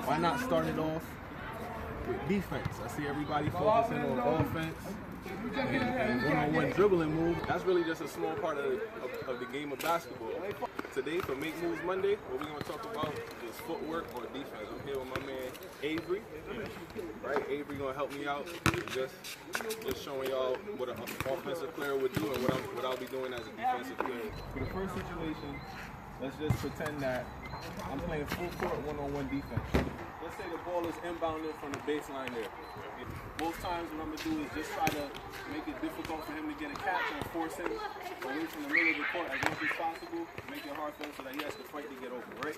why not start it off with defense? I see everybody focusing on offense and one-on-one dribbling move. That's really just a small part of the game of basketball. Today, for Make Moves Monday, what we're going to talk about is footwork or defense. I'm here with my man Avery. Right, Avery going to help me out. Just showing y'all what an offensive player would do and what I'll be doing as a defensive player. For the first situation, let's just pretend that I'm playing full court one-on-one defense. Let's say the ball is inbounded from the baseline there. Most times what I'm going to do is just try to make it difficult for him to get a catch and force him away from the middle of the court as much as possible, make it hard for him so that he has to fight to get over, right?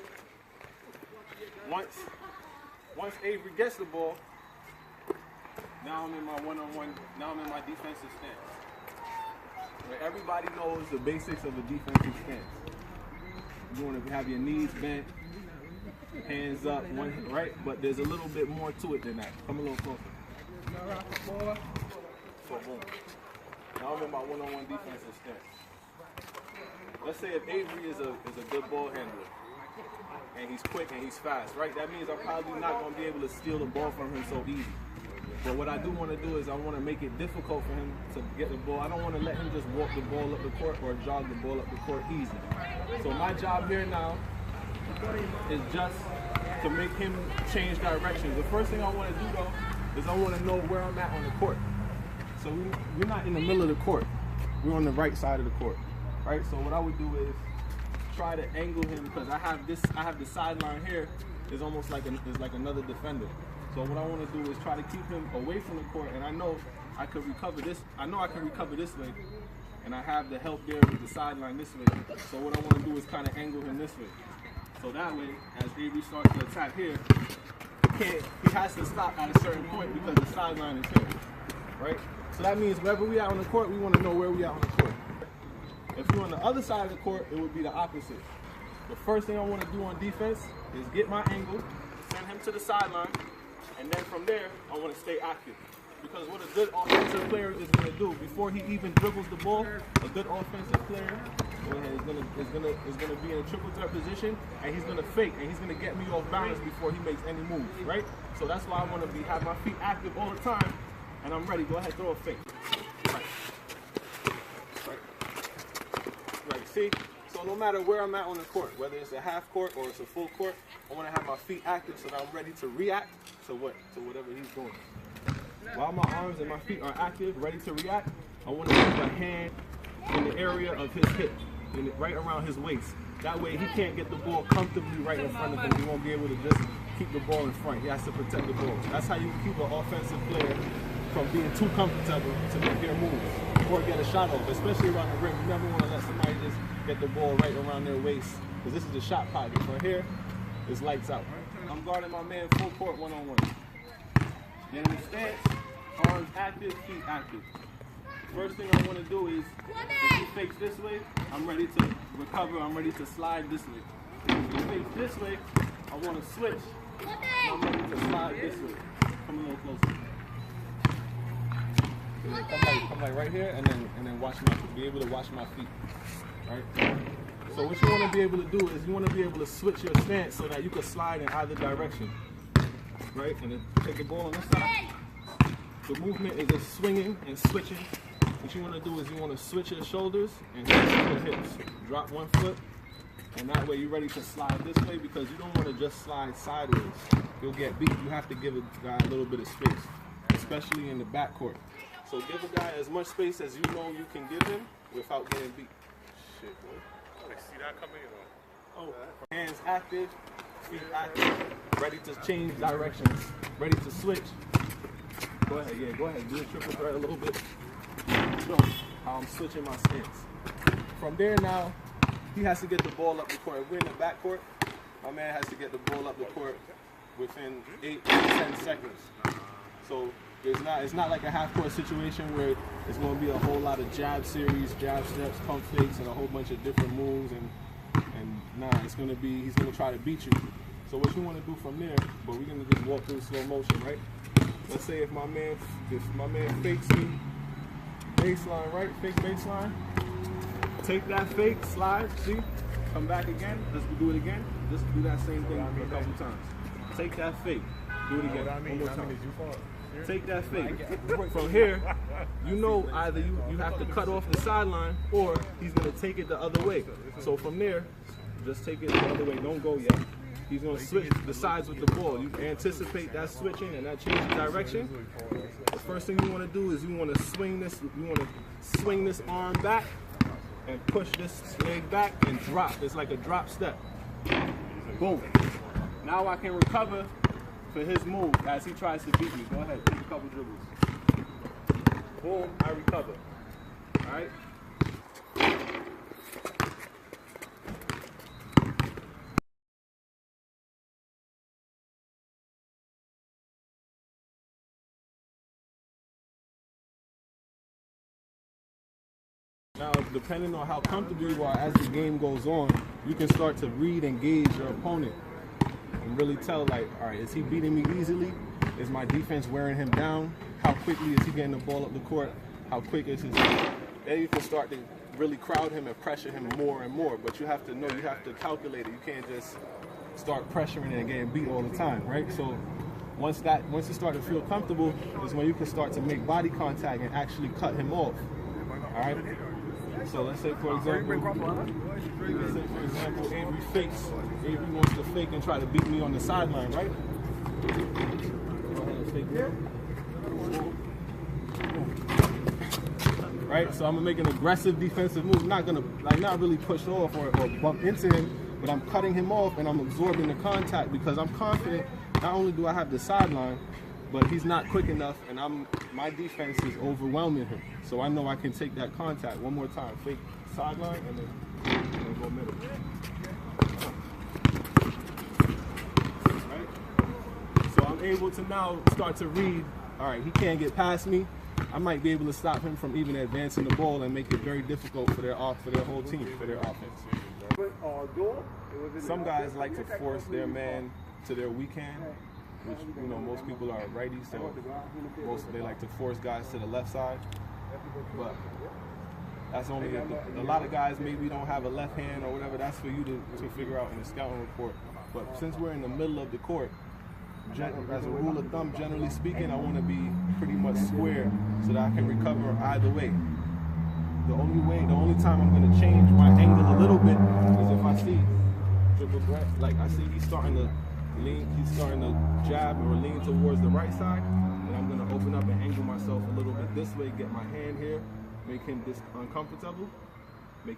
Once Avery gets the ball, now I'm in my one-on-one, now I'm in my defensive stance. Right? Everybody knows the basics of a defensive stance. You want to have your knees bent, hands up, right? But there's a little bit more to it than that. Come a little closer. So boom. Now I'm in my one-on-one defensive stance. Let's say if Avery is a good ball handler, and he's quick and he's fast, right? That means I'm probably not going to be able to steal the ball from him so easy. But what I do want to do is I want to make it difficult for him to get the ball. I don't want to let him just walk the ball up the court or jog the ball up the court easy. So my job here now is just to make him change directions. The first thing I want to do though is I want to know where I'm at on the court. So we're not in the middle of the court. We're on the right side of the court, right? So what I would do is try to angle him because I have the sideline here is almost like another defender. So what I want to do is try to keep him away from the court, and I know I could recover this. I know I can recover this way, and I have the help there with the sideline this way. So what I want to do is kind of angle him this way. So that way, as Avery starts to attack here, he has to stop at a certain point because the sideline is here, right? So that means wherever we are on the court, we want to know where we are on the court. If you're on the other side of the court, it would be the opposite. The first thing I want to do on defense is get my angle, send him to the sideline, and then from there, I want to stay active. Because what a good offensive player is going to do, before he even dribbles the ball, a good offensive player is going to be in a triple threat position, and he's going to fake, and he's going to get me off balance before he makes any moves, right? So that's why I want to have my feet active all the time, and I'm ready. Go ahead, throw a fake. Right, see? So no matter where I'm at on the court, whether it's a half court or it's a full court, I want to have my feet active so that I'm ready to react to whatever he's doing. While my arms and my feet are active, ready to react, I want to keep a hand in the area of his hip, right around his waist. That way he can't get the ball comfortably right in front of him. He won't be able to just keep the ball in front. He has to protect the ball. That's how you can keep an offensive player from being too comfortable to make their moves or get a shot off, especially around the rim. You never want to let somebody just get the ball right around their waist, because this is the shot pocket. Right here, it's lights out. I'm guarding my man full court one-on-one. Then in the stance, arms active, feet active. First thing I want to do is, if he fakes this way, I'm ready to recover, I'm ready to slide this way. If he fakes this way, I want to switch, I'm ready to slide this way. Come a little closer. Come like right here, and then be able to watch my feet, right? So what you want to be able to do is you want to be able to switch your stance so that you can slide in either direction, right? And then take the ball on this side. The movement is just swinging and switching. What you want to do is you want to switch your shoulders and switch your hips. Drop one foot, and that way you're ready to slide this way, because you don't want to just slide sideways. You'll get beat. You have to give a guy a little bit of space, especially in the backcourt. So give a guy as much space as you know you can give him without getting beat. Shit, boy. I see that coming in. Oh, hands active, feet active, ready to change directions, ready to switch. Go ahead, yeah, go ahead. Do a triple threat a little bit. Show how I'm switching my stance. From there now, he has to get the ball up the court. If we're in the backcourt, my man has to get the ball up the court within 8 to 10 seconds. So it's not like a half-court situation where it's going to be a whole lot of jab series, jab steps, pump fakes, and a whole bunch of different moves. And nah, it's going to be, he's going to try to beat you. So what you want to do from there, but we're going to just walk through slow motion, right? Let's say if my man fakes me, baseline, right? Fake baseline. Take that fake, slide, see? Come back again, just do it again. Just do that same thing a couple times. Take that fake. Do it again. What I mean, One more time. is you fall. Take that fake. From here, you know either you have to cut off the sideline or he's going to take it the other way. So from there, just take it the other way. Don't go yet. He's going to switch the sides with the ball. You anticipate that switching and that change of direction. The first thing you want to do is you want to swing this. You want to swing this arm back and push this leg back and drop. It's like a drop step. Boom. Now I can recover for his move as he tries to beat me. Go ahead, take a couple dribbles. Boom, I recover. All right. Now, depending on how comfortable you are as the game goes on, you can start to read and gauge your opponent and really tell, like, all right, is he beating me easily? Is my defense wearing him down? How quickly is he getting the ball up the court? How quick is his... Then you can start to really crowd him and pressure him more and more. But you have to know, you have to calculate it. You can't just start pressuring and getting beat all the time, right? So once you start to feel comfortable is when you can start to make body contact and actually cut him off, all right? So let's say, for example, Avery fakes. Avery wants to fake and try to beat me on the sideline, right? Go ahead and fake it. Right? So I'm gonna make an aggressive defensive move. I'm not gonna not really push off or bump into him, but I'm cutting him off and I'm absorbing the contact because I'm confident. Not only do I have the sideline, but he's not quick enough, and my defense is overwhelming him. So I know I can take that contact one more time. Fake sideline and then go middle. Right? So I'm able to now start to read, all right, he can't get past me. I might be able to stop him from even advancing the ball and make it very difficult for their whole team, for their offense. Some guys like to force their man to their weak hand, which, you know, most people are righties, so they like to force guys to the left side. But that's only a lot of guys maybe don't have a left hand or whatever. That's for you to figure out in the scouting report. But since we're in the middle of the court, as a rule of thumb, generally speaking, I want to be pretty much square so that I can recover either way. The only time I'm going to change my angle a little bit is if I see like I see he's starting to jab or lean towards the right side, and I'm going to open up and angle myself a little bit this way, get my hand here, make him uncomfortable, and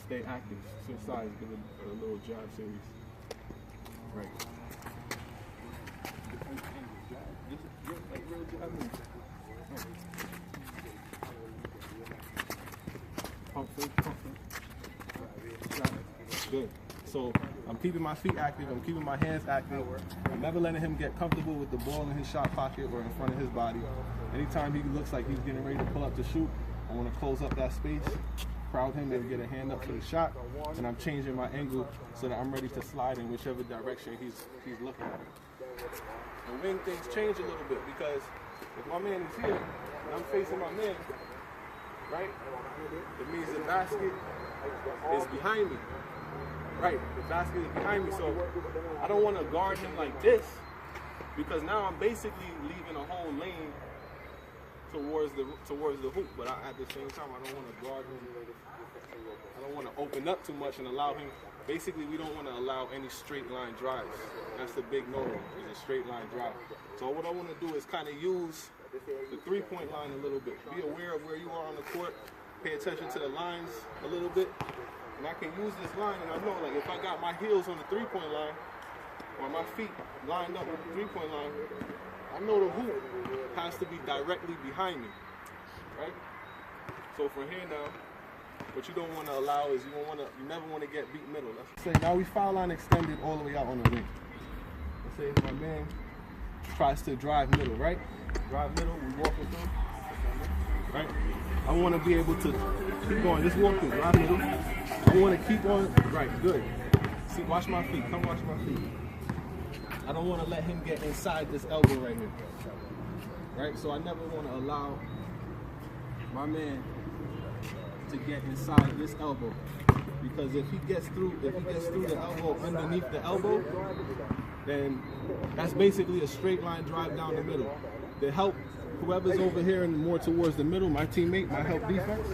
stay active. Switch sides, give it a little jab series. Right. Just like real jab moves. Pump fake. Good. So I'm keeping my feet active, I'm keeping my hands active. I'm never letting him get comfortable with the ball in his shot pocket or in front of his body. Anytime he looks like he's getting ready to pull up to shoot, I want to close up that space, crowd him and get a hand up for the shot, and I'm changing my angle so that I'm ready to slide in whichever direction he's looking at. And when things change a little bit, because if my man is here and I'm facing my man, right, it means the basket is behind me. Right, the basket is behind me, so I don't want to guard him like this, because now I'm basically leaving a whole lane towards the hoop. But at the same time, I don't want to guard him. I don't want to open up too much and allow him. Basically, we don't want to allow any straight line drives. That's the big no-no, is a straight line drive. So what I want to do is kind of use the three-point line a little bit. Be aware of where you are on the court. Pay attention to the lines a little bit. And I can use this line, and I know, like, if I got my heels on the three-point line, or my feet lined up with the three-point line, I know the hoop has to be directly behind me, right? So from here now, what you don't want to allow is you never want to get beat middle. Let's say now we foul line extended all the way out on the wing. Let's say if my man tries to drive middle, right? Drive middle, we walk with him, right? I want to be able to keep going. Just walk through, drive middle. I want to keep on, right, good. See, watch my feet, come watch my feet. I don't want to let him get inside this elbow right here, right? So I never want to allow my man to get inside this elbow. Because if he gets through the elbow underneath the elbow, then that's basically a straight line drive down the middle. To help whoever's over here and more towards the middle, my teammate, my help defense,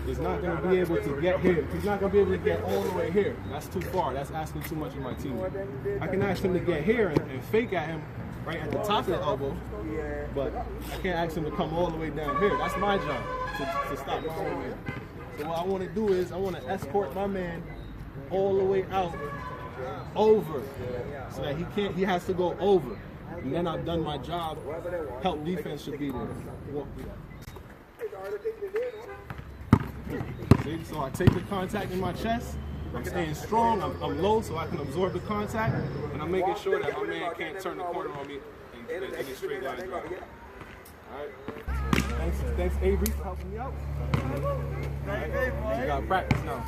is not going to be able to get here. He's not going to be able to get all the way here. That's too far. That's asking too much of my teammate. I can ask him to get here and fake at him right at the top of the elbow, but I can't ask him to come all the way down here. That's my job, to stop my own man. So what I want to do is I want to escort my man all the way out over, so that he has to go over. And then I've done my job. Help defense should be there. See, so I take the contact in my chest. I'm staying strong. I'm low so I can absorb the contact, and I'm making sure that my man can't turn the corner on me in a straight line drive. All right. Thanks Avery for helping me out. All right. You got practice now.